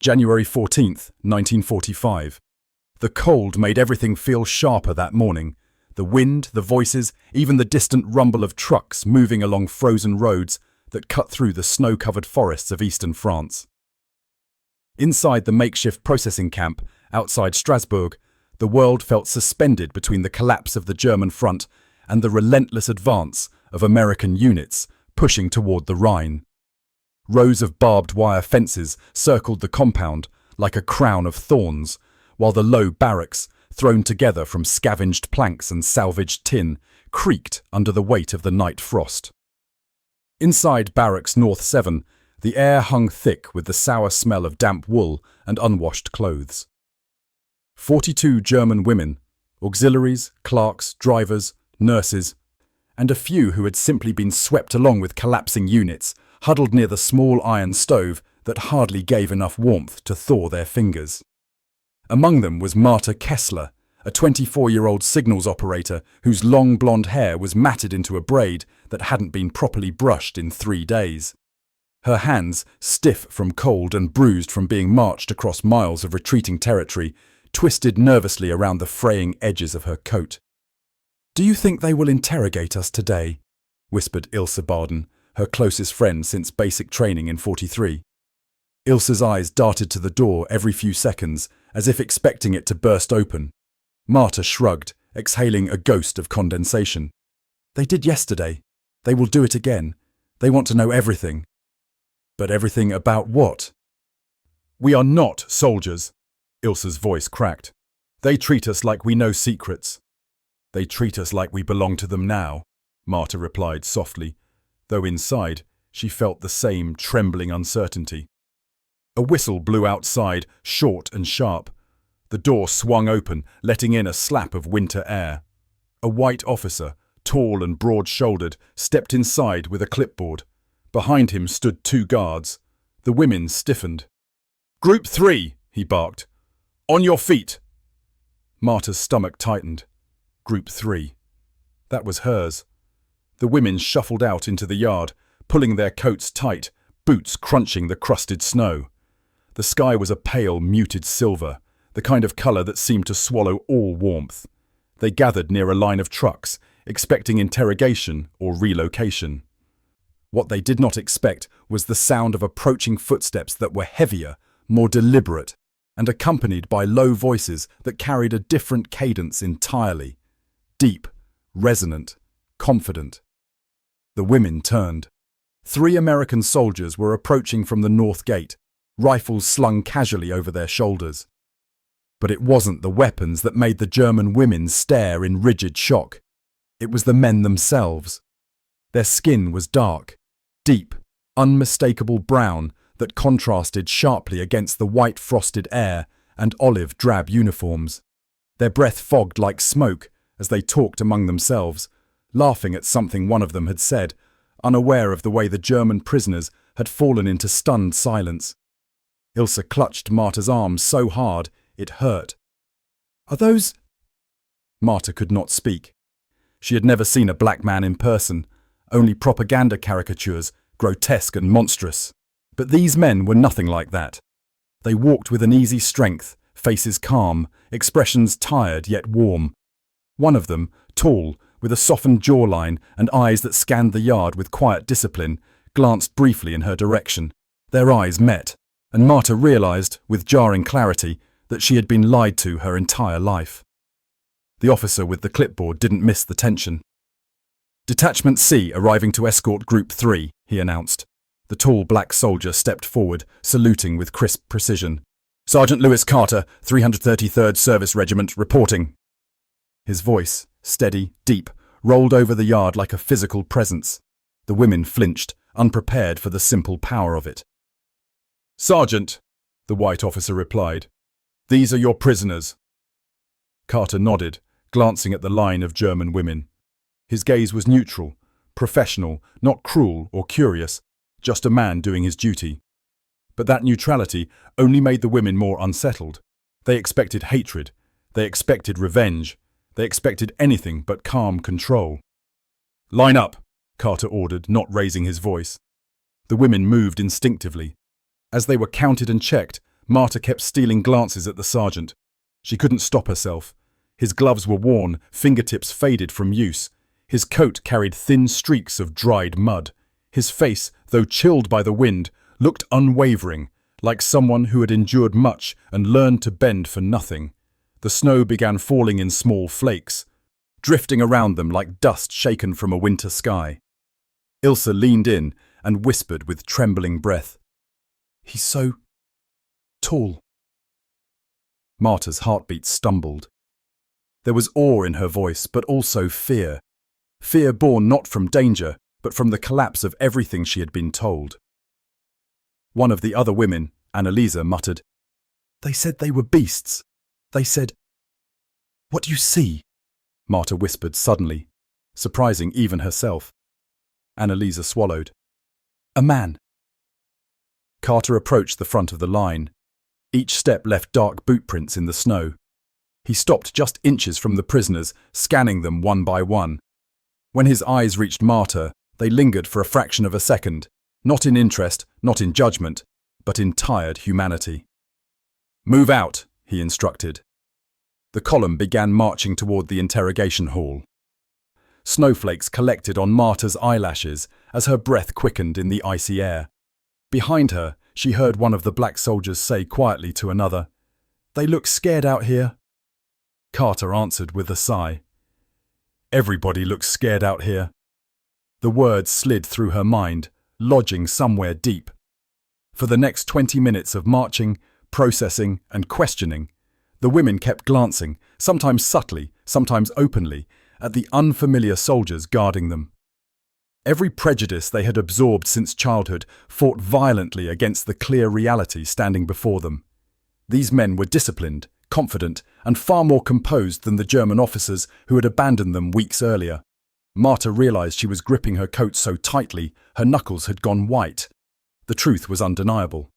January 14th, 1945. The cold made everything feel sharper that morning. The wind, the voices, even the distant rumble of trucks moving along frozen roads that cut through the snow-covered forests of eastern France. Inside the makeshift processing camp outside Strasbourg, the world felt suspended between the collapse of the German front and the relentless advance of American units pushing toward the Rhine. Rows of barbed wire fences circled the compound like a crown of thorns, while the low barracks, thrown together from scavenged planks and salvaged tin, creaked under the weight of the night frost. Inside Barracks North 7, the air hung thick with the sour smell of damp wool and unwashed clothes. 42 German women, auxiliaries, clerks, drivers, nurses, and a few who had simply been swept along with collapsing units, huddled near the small iron stove that hardly gave enough warmth to thaw their fingers. Among them was Marta Kessler, a 24-year-old signals operator whose long blonde hair was matted into a braid that hadn't been properly brushed in 3 days. Her hands, stiff from cold and bruised from being marched across miles of retreating territory, twisted nervously around the fraying edges of her coat. "Do you think they will interrogate us today?" whispered Ilse Baden, her closest friend since basic training in 43. Ilse's eyes darted to the door every few seconds, as if expecting it to burst open. Marta shrugged, exhaling a ghost of condensation. "They did yesterday. They will do it again. They want to know everything." "But everything about what?" "We are not soldiers," Ilse's voice cracked. "They treat us like we know secrets." "They treat us like we belong to them now," Marta replied softly, though inside she felt the same trembling uncertainty. A whistle blew outside, short and sharp. The door swung open, letting in a slap of winter air. A white officer, tall and broad-shouldered, stepped inside with a clipboard. Behind him stood 2 guards. The women stiffened. "Group 3, he barked. "On your feet." Marta's stomach tightened. Group 3. That was hers. The women shuffled out into the yard, pulling their coats tight, boots crunching the crusted snow. The sky was a pale, muted silver, the kind of colour that seemed to swallow all warmth. They gathered near a line of trucks, expecting interrogation or relocation. What they did not expect was the sound of approaching footsteps that were heavier, more deliberate, and accompanied by low voices that carried a different cadence entirely. Deep, resonant, confident. The women turned. 3 American soldiers were approaching from the north gate, rifles slung casually over their shoulders. But it wasn't the weapons that made the German women stare in rigid shock. It was the men themselves. Their skin was dark, deep, unmistakable brown that contrasted sharply against the white frosted air and olive drab uniforms. Their breath fogged like smoke as they talked among themselves, laughing at something one of them had said, unaware of the way the German prisoners had fallen into stunned silence. Ilse clutched Marta's arm so hard it hurt. "Are those—" Marta could not speak. She had never seen a black man in person, only propaganda caricatures, grotesque and monstrous. But these men were nothing like that. They walked with an easy strength, faces calm, expressions tired yet warm. One of them, tall, with a softened jawline and eyes that scanned the yard with quiet discipline, glanced briefly in her direction. Their eyes met, and Marta realized, with jarring clarity, that she had been lied to her entire life. The officer with the clipboard didn't miss the tension. "Detachment C arriving to escort Group 3, he announced. The tall black soldier stepped forward, saluting with crisp precision. "Sergeant Lewis Carter, 333rd Service Regiment, reporting." His voice, steady, deep, rolled over the yard like a physical presence. The women flinched, unprepared for the simple power of it. "Sergeant," the white officer replied, "these are your prisoners." Carter nodded, glancing at the line of German women. His gaze was neutral, professional, not cruel or curious, just a man doing his duty. But that neutrality only made the women more unsettled. They expected hatred, they expected revenge, they expected anything but calm control. "Line up," Carter ordered, not raising his voice. The women moved instinctively. As they were counted and checked, Marta kept stealing glances at the sergeant. She couldn't stop herself. His gloves were worn, fingertips faded from use. His coat carried thin streaks of dried mud. His face, though chilled by the wind, looked unwavering, like someone who had endured much and learned to bend for nothing. The snow began falling in small flakes, drifting around them like dust shaken from a winter sky. Ilse leaned in and whispered with trembling breath, "He's so tall." Marta's heartbeat stumbled. There was awe in her voice, but also fear. Fear born not from danger, but from the collapse of everything she had been told. One of the other women, Annalisa, muttered, "They said they were beasts. They said—" "What do you see?" Marta whispered suddenly, surprising even herself. Annalisa swallowed. "A man." Carter approached the front of the line. Each step left dark boot prints in the snow. He stopped just inches from the prisoners, scanning them one by one. When his eyes reached Marta, they lingered for a fraction of a second, not in interest, not in judgment, but in tired humanity. "Move out," he instructed. The column began marching toward the interrogation hall. Snowflakes collected on Marta's eyelashes as her breath quickened in the icy air. Behind her, she heard one of the black soldiers say quietly to another, "They look scared out here." Carter answered with a sigh. "Everybody looks scared out here." The words slid through her mind, lodging somewhere deep. For the next 20 minutes of marching, processing, and questioning, the women kept glancing, sometimes subtly, sometimes openly, at the unfamiliar soldiers guarding them. Every prejudice they had absorbed since childhood fought violently against the clear reality standing before them. These men were disciplined, confident, and far more composed than the German officers who had abandoned them weeks earlier. Marta realized she was gripping her coat so tightly, her knuckles had gone white. The truth was undeniable.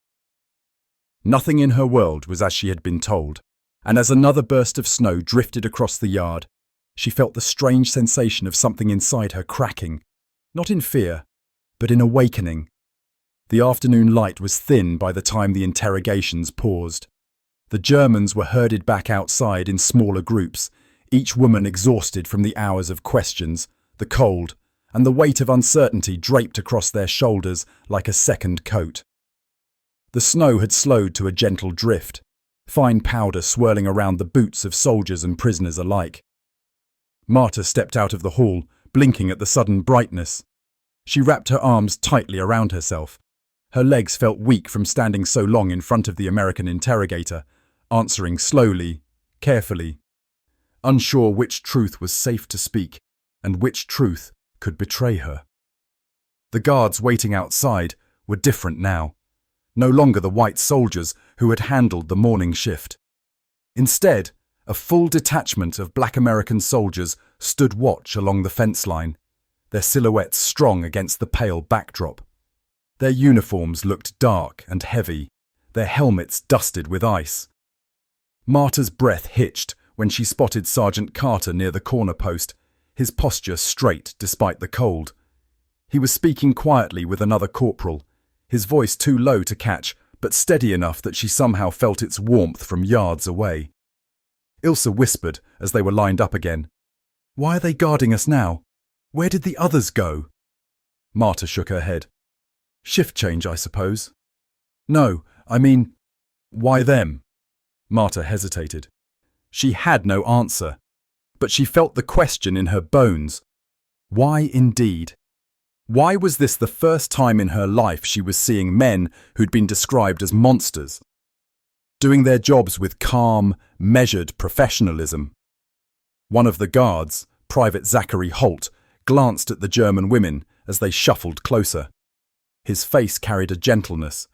Nothing in her world was as she had been told, and as another burst of snow drifted across the yard, she felt the strange sensation of something inside her cracking, not in fear, but in awakening. The afternoon light was thin by the time the interrogations paused. The Germans were herded back outside in smaller groups, each woman exhausted from the hours of questions, the cold, and the weight of uncertainty draped across their shoulders like a second coat. The snow had slowed to a gentle drift, fine powder swirling around the boots of soldiers and prisoners alike. Marta stepped out of the hall, blinking at the sudden brightness. She wrapped her arms tightly around herself. Her legs felt weak from standing so long in front of the American interrogator, answering slowly, carefully, unsure which truth was safe to speak and which truth could betray her. The guards waiting outside were different now, no longer the white soldiers who had handled the morning shift. Instead, a full detachment of black American soldiers stood watch along the fence line, their silhouettes strong against the pale backdrop. Their uniforms looked dark and heavy, their helmets dusted with ice. Marta's breath hitched when she spotted Sergeant Carter near the corner post, his posture straight despite the cold. He was speaking quietly with another corporal, his voice too low to catch, but steady enough that she somehow felt its warmth from yards away. Ilse whispered as they were lined up again, "Why are they guarding us now? Where did the others go?" Marta shook her head. "Shift change, I suppose." "No, I mean, why them?" Marta hesitated. She had no answer, but she felt the question in her bones. Why indeed? Why was this the first time in her life she was seeing men who'd been described as monsters, doing their jobs with calm, measured professionalism? One of the guards, Private Zachary Holt, glanced at the German women as they shuffled closer. His face carried a gentleness,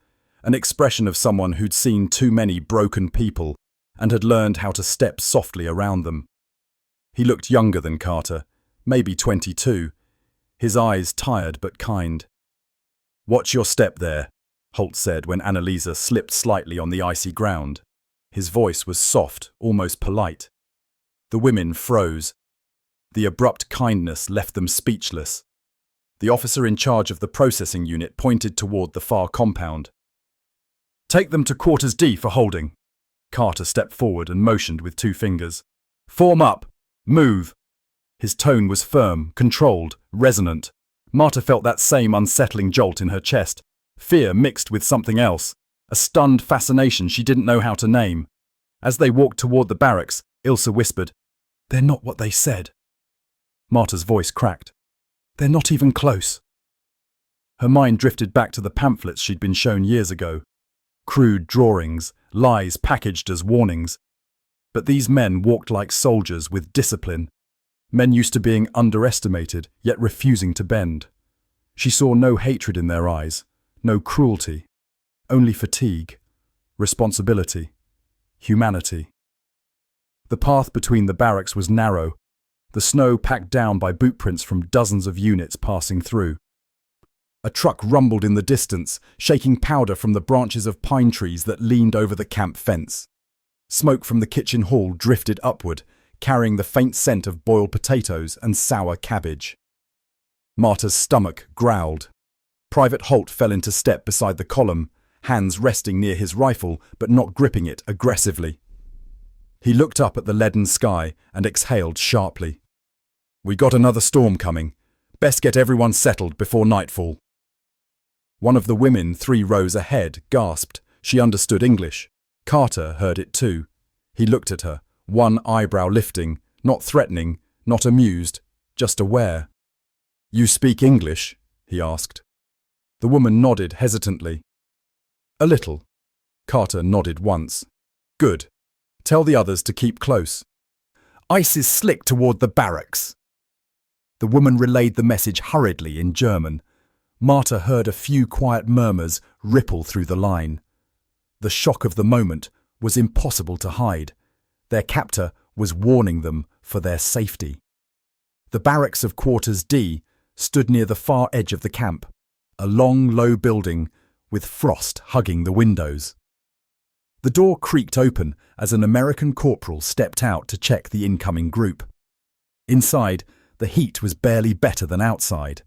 an expression of someone who'd seen too many broken people and had learned how to step softly around them. He looked younger than Carter, maybe 22, his eyes tired but kind. "Watch your step there," Holt said when Annalisa slipped slightly on the icy ground. His voice was soft, almost polite. The women froze. The abrupt kindness left them speechless. The officer in charge of the processing unit pointed toward the far compound. Take them to quarters D for holding. Carter stepped forward and motioned with 2 fingers. Form up. Move. His tone was firm, controlled, resonant. Marta felt that same unsettling jolt in her chest, fear mixed with something else, a stunned fascination she didn't know how to name. As they walked toward the barracks, Ilse whispered, "They're not what they said." Marta's voice cracked. "They're not even close." Her mind drifted back to the pamphlets she'd been shown years ago. Crude drawings, lies packaged as warnings. But these men walked like soldiers with discipline. Men used to being underestimated, yet refusing to bend. She saw no hatred in their eyes, no cruelty, only fatigue, responsibility, humanity. The path between the barracks was narrow, the snow packed down by boot prints from dozens of units passing through. A truck rumbled in the distance, shaking powder from the branches of pine trees that leaned over the camp fence. Smoke from the kitchen hall drifted upward, carrying the faint scent of boiled potatoes and sour cabbage. Marta's stomach growled. Private Holt fell into step beside the column, hands resting near his rifle but not gripping it aggressively. He looked up at the leaden sky and exhaled sharply. "We got another storm coming. Best get everyone settled before nightfall." One of the women 3 rows ahead gasped. She understood English. Carter heard it too. He looked at her, one eyebrow lifting, not threatening, not amused, just aware. "You speak English?" he asked. The woman nodded hesitantly. "A little." Carter nodded once. "Good. Tell the others to keep close. Ice is slick toward the barracks." The woman relayed the message hurriedly in German. Marta heard a few quiet murmurs ripple through the line. The shock of the moment was impossible to hide. Their captor was warning them for their safety. The barracks of Quarters D stood near the far edge of the camp, a long, low building with frost hugging the windows. The door creaked open as an American corporal stepped out to check the incoming group. Inside, the heat was barely better than outside.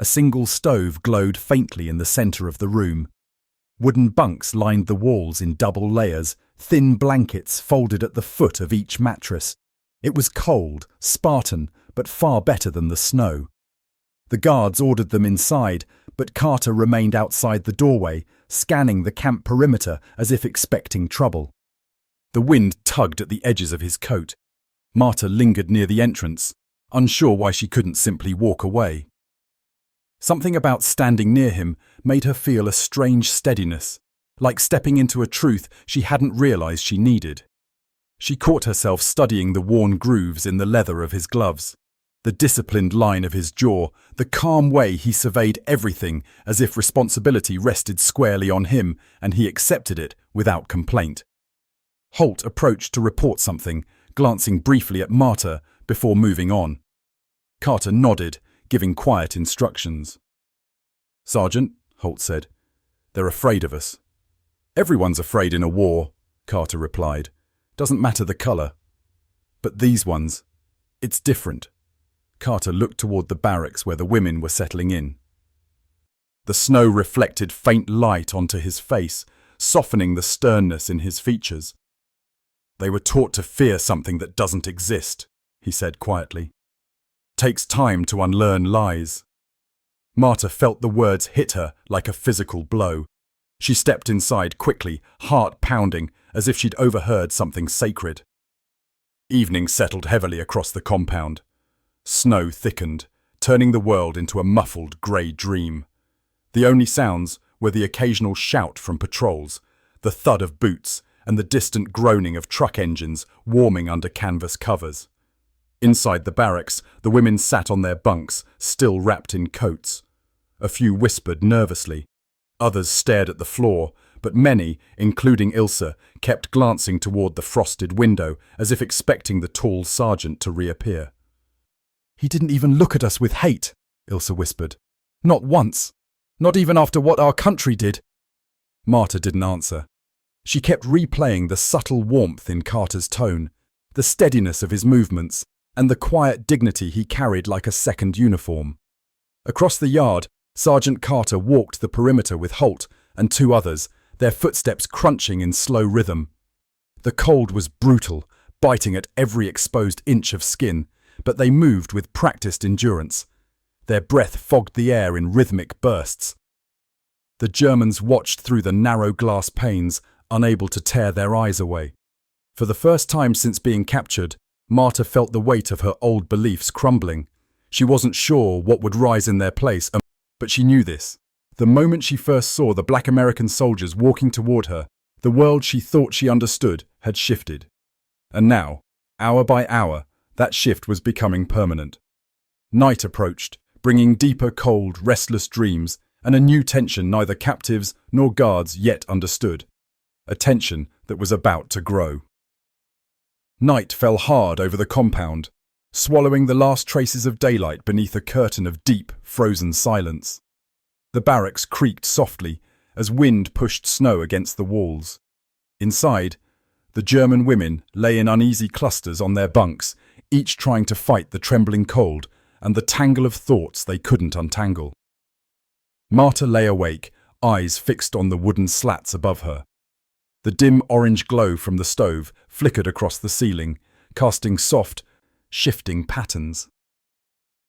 A single stove glowed faintly in the centre of the room. Wooden bunks lined the walls in double layers, thin blankets folded at the foot of each mattress. It was cold, Spartan, but far better than the snow. The guards ordered them inside, but Carter remained outside the doorway, scanning the camp perimeter as if expecting trouble. The wind tugged at the edges of his coat. Marta lingered near the entrance, unsure why she couldn't simply walk away. Something about standing near him made her feel a strange steadiness, like stepping into a truth she hadn't realized she needed. She caught herself studying the worn grooves in the leather of his gloves, the disciplined line of his jaw, the calm way he surveyed everything as if responsibility rested squarely on him and he accepted it without complaint. Holt approached to report something, glancing briefly at Marta before moving on. Carter nodded, giving quiet instructions. "Sergeant," Holt said, "they're afraid of us." "Everyone's afraid in a war," Carter replied. "Doesn't matter the colour. But these ones, it's different." Carter looked toward the barracks where the women were settling in. The snow reflected faint light onto his face, softening the sternness in his features. "They were taught to fear something that doesn't exist," he said quietly. "Takes time to unlearn lies." Marta felt the words hit her like a physical blow. She stepped inside quickly, heart pounding, as if she'd overheard something sacred. Evening settled heavily across the compound. Snow thickened, turning the world into a muffled grey dream. The only sounds were the occasional shout from patrols, the thud of boots, and the distant groaning of truck engines warming under canvas covers. Inside the barracks, the women sat on their bunks, still wrapped in coats. A few whispered nervously. Others stared at the floor, but many, including Ilse, kept glancing toward the frosted window as if expecting the tall sergeant to reappear. "He didn't even look at us with hate," Ilse whispered. "Not once. Not even after what our country did." Marta didn't answer. She kept replaying the subtle warmth in Carter's tone, the steadiness of his movements, and the quiet dignity he carried like a second uniform. Across the yard, Sergeant Carter walked the perimeter with Holt and 2 others, their footsteps crunching in slow rhythm. The cold was brutal, biting at every exposed inch of skin, but they moved with practiced endurance. Their breath fogged the air in rhythmic bursts. The Germans watched through the narrow glass panes, unable to tear their eyes away. For the first time since being captured, Marta felt the weight of her old beliefs crumbling. She wasn't sure what would rise in their place, but she knew this. The moment she first saw the black American soldiers walking toward her, the world she thought she understood had shifted. And now, hour by hour, that shift was becoming permanent. Night approached, bringing deeper, cold, restless dreams and a new tension neither captives nor guards yet understood. A tension that was about to grow. Night fell hard over the compound, swallowing the last traces of daylight beneath a curtain of deep, frozen silence. The barracks creaked softly as wind pushed snow against the walls. Inside, the German women lay in uneasy clusters on their bunks, each trying to fight the trembling cold and the tangle of thoughts they couldn't untangle. Marta lay awake, eyes fixed on the wooden slats above her. The dim orange glow from the stove flickered across the ceiling, casting soft, shifting patterns.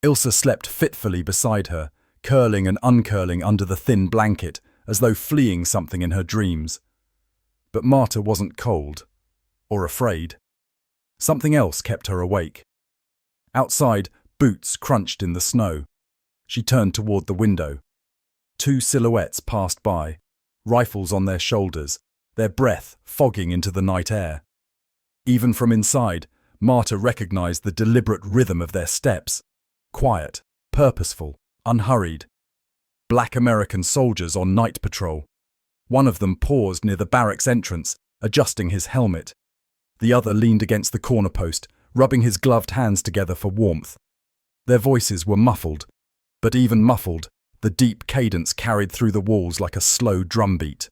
Ilse slept fitfully beside her, curling and uncurling under the thin blanket, as though fleeing something in her dreams. But Marta wasn't cold, or afraid. Something else kept her awake. Outside, boots crunched in the snow. She turned toward the window. Two silhouettes passed by, rifles on their shoulders, their breath fogging into the night air. Even from inside, Marta recognized the deliberate rhythm of their steps. Quiet, purposeful, unhurried. Black American soldiers on night patrol. One of them paused near the barracks entrance, adjusting his helmet. The other leaned against the corner post, rubbing his gloved hands together for warmth. Their voices were muffled, but even muffled, the deep cadence carried through the walls like a slow drumbeat.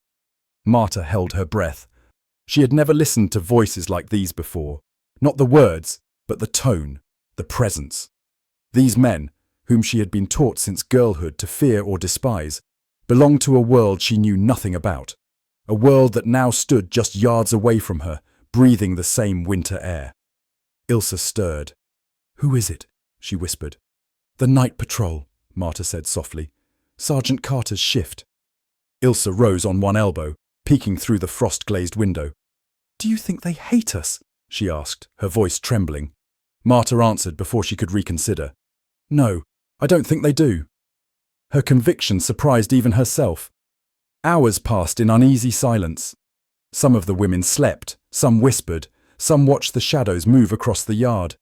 Marta held her breath. She had never listened to voices like these before. Not the words, but the tone, the presence. These men, whom she had been taught since girlhood to fear or despise, belonged to a world she knew nothing about. A world that now stood just yards away from her, breathing the same winter air. Ilse stirred. "Who is it?" she whispered. "The night patrol," Marta said softly. "Sergeant Carter's shift." Ilse rose on one elbow, peeking through the frost-glazed window. "Do you think they hate us?" she asked, her voice trembling. Marta answered before she could reconsider. "No, I don't think they do." Her conviction surprised even herself. Hours passed in uneasy silence. Some of the women slept, some whispered, some watched the shadows move across the yard.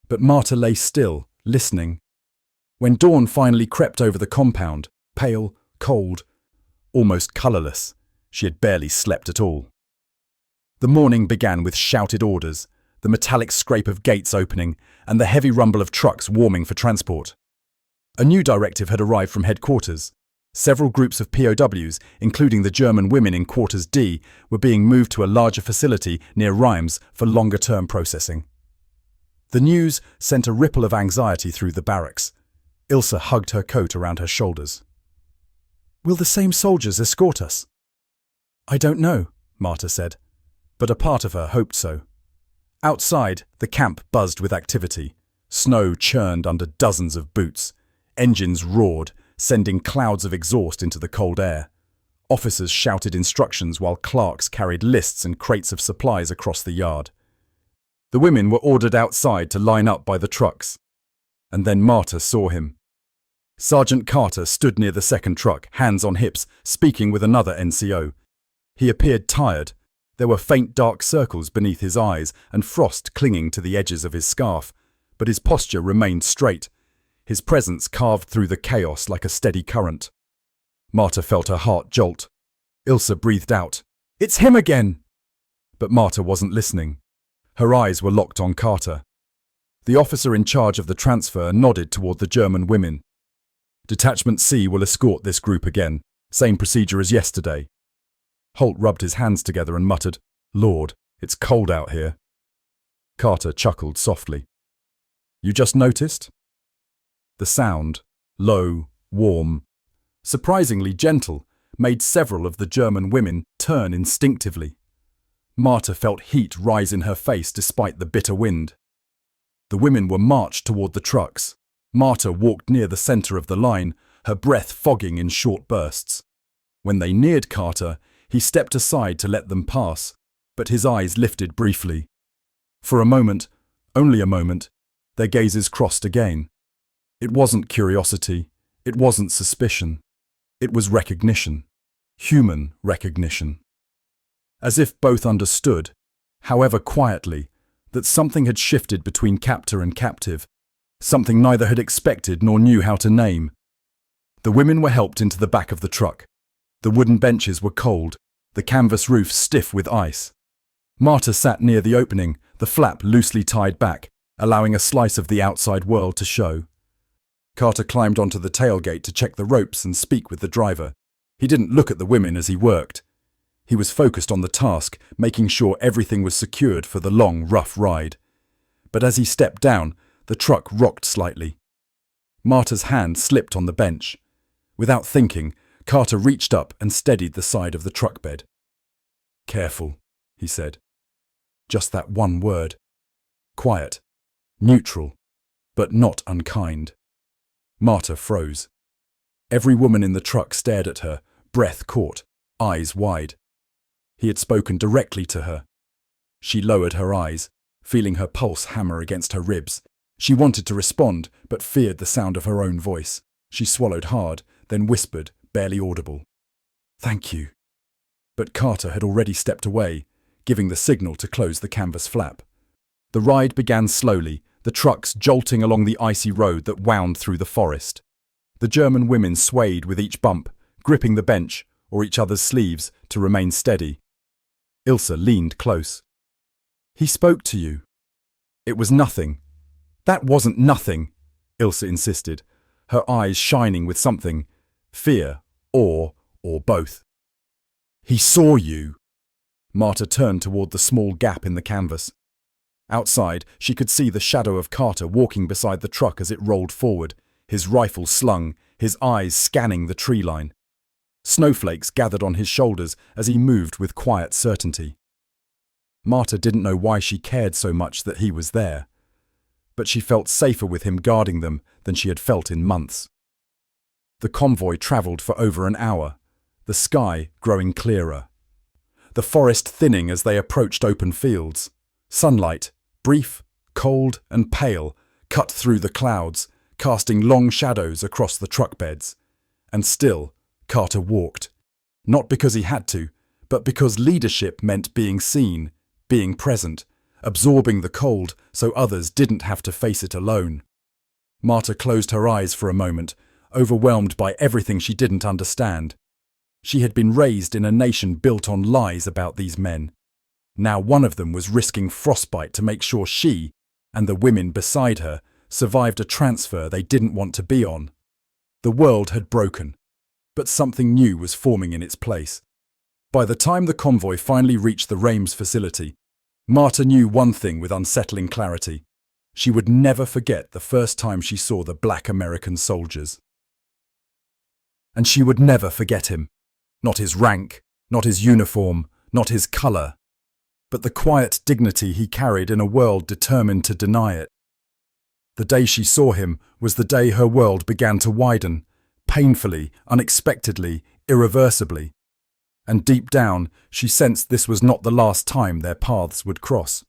But Marta lay still, listening. When dawn finally crept over the compound, pale, cold, almost colourless, she had barely slept at all. The morning began with shouted orders, the metallic scrape of gates opening, and the heavy rumble of trucks warming for transport. A new directive had arrived from headquarters. Several groups of POWs, including the German women in Quarters D, were being moved to a larger facility near Reims for longer-term processing. The news sent a ripple of anxiety through the barracks. Ilse hugged her coat around her shoulders. "Will the same soldiers escort us?" "I don't know," Marta said, but a part of her hoped so. Outside, the camp buzzed with activity. Snow churned under dozens of boots. Engines roared, sending clouds of exhaust into the cold air. Officers shouted instructions while clerks carried lists and crates of supplies across the yard. The women were ordered outside to line up by the trucks. And then Marta saw him. Sergeant Carter stood near the second truck, hands on hips, speaking with another NCO. He appeared tired. There were faint dark circles beneath his eyes and frost clinging to the edges of his scarf, but his posture remained straight. His presence carved through the chaos like a steady current. Marta felt her heart jolt. Ilse breathed out, "It's him again!" But Marta wasn't listening. Her eyes were locked on Carter. The officer in charge of the transfer nodded toward the German women. "Detachment C will escort this group again. Same procedure as yesterday." Holt rubbed his hands together and muttered, "Lord, it's cold out here." Carter chuckled softly. "You just noticed?" The sound, low, warm, surprisingly gentle, made several of the German women turn instinctively. Marta felt heat rise in her face despite the bitter wind. The women were marched toward the trucks. Marta walked near the center of the line, her breath fogging in short bursts. When they neared Carter, he stepped aside to let them pass, but his eyes lifted briefly. For a moment, only a moment, their gazes crossed again. It wasn't curiosity, it wasn't suspicion. It was recognition, human recognition. As if both understood, however quietly, that something had shifted between captor and captive, something neither had expected nor knew how to name. The women were helped into the back of the truck. The wooden benches were cold, the canvas roof stiff with ice. Marta sat near the opening, the flap loosely tied back, allowing a slice of the outside world to show. Carter climbed onto the tailgate to check the ropes and speak with the driver. He didn't look at the women as he worked. He was focused on the task, making sure everything was secured for the long, rough ride. But as he stepped down, the truck rocked slightly. Marta's hand slipped on the bench. Without thinking, Carter reached up and steadied the side of the truck bed. "Careful," he said. Just that one word. Quiet, neutral, but not unkind. Marta froze. Every woman in the truck stared at her, breath caught, eyes wide. He had spoken directly to her. She lowered her eyes, feeling her pulse hammer against her ribs. She wanted to respond, but feared the sound of her own voice. She swallowed hard, then whispered, barely audible, "Thank you." But Carter had already stepped away, giving the signal to close the canvas flap. The ride began slowly, the trucks jolting along the icy road that wound through the forest. The German women swayed with each bump, gripping the bench or each other's sleeves to remain steady. Ilse leaned close. "He spoke to you." "It was nothing." "That wasn't nothing," Ilse insisted, her eyes shining with something, fear, awe, or both. "He saw you." Marta turned toward the small gap in the canvas. Outside, she could see the shadow of Carter walking beside the truck as it rolled forward, his rifle slung, his eyes scanning the tree line. Snowflakes gathered on his shoulders as he moved with quiet certainty. Marta didn't know why she cared so much that he was there, but she felt safer with him guarding them than she had felt in months. The convoy travelled for over an hour, the sky growing clearer. The forest thinning as they approached open fields. Sunlight, brief, cold and pale, cut through the clouds, casting long shadows across the truck beds. And still, Carter walked. Not because he had to, but because leadership meant being seen, being present, absorbing the cold so others didn't have to face it alone. Marta closed her eyes for a moment, overwhelmed by everything she didn't understand. She had been raised in a nation built on lies about these men. Now one of them was risking frostbite to make sure she, and the women beside her, survived a transfer they didn't want to be on. The world had broken, but something new was forming in its place. By the time the convoy finally reached the Reims facility, Marta knew one thing with unsettling clarity. She would never forget the first time she saw the black American soldiers. And she would never forget him. Not his rank, not his uniform, not his colour, but the quiet dignity he carried in a world determined to deny it. The day she saw him was the day her world began to widen, painfully, unexpectedly, irreversibly. And deep down, she sensed this was not the last time their paths would cross.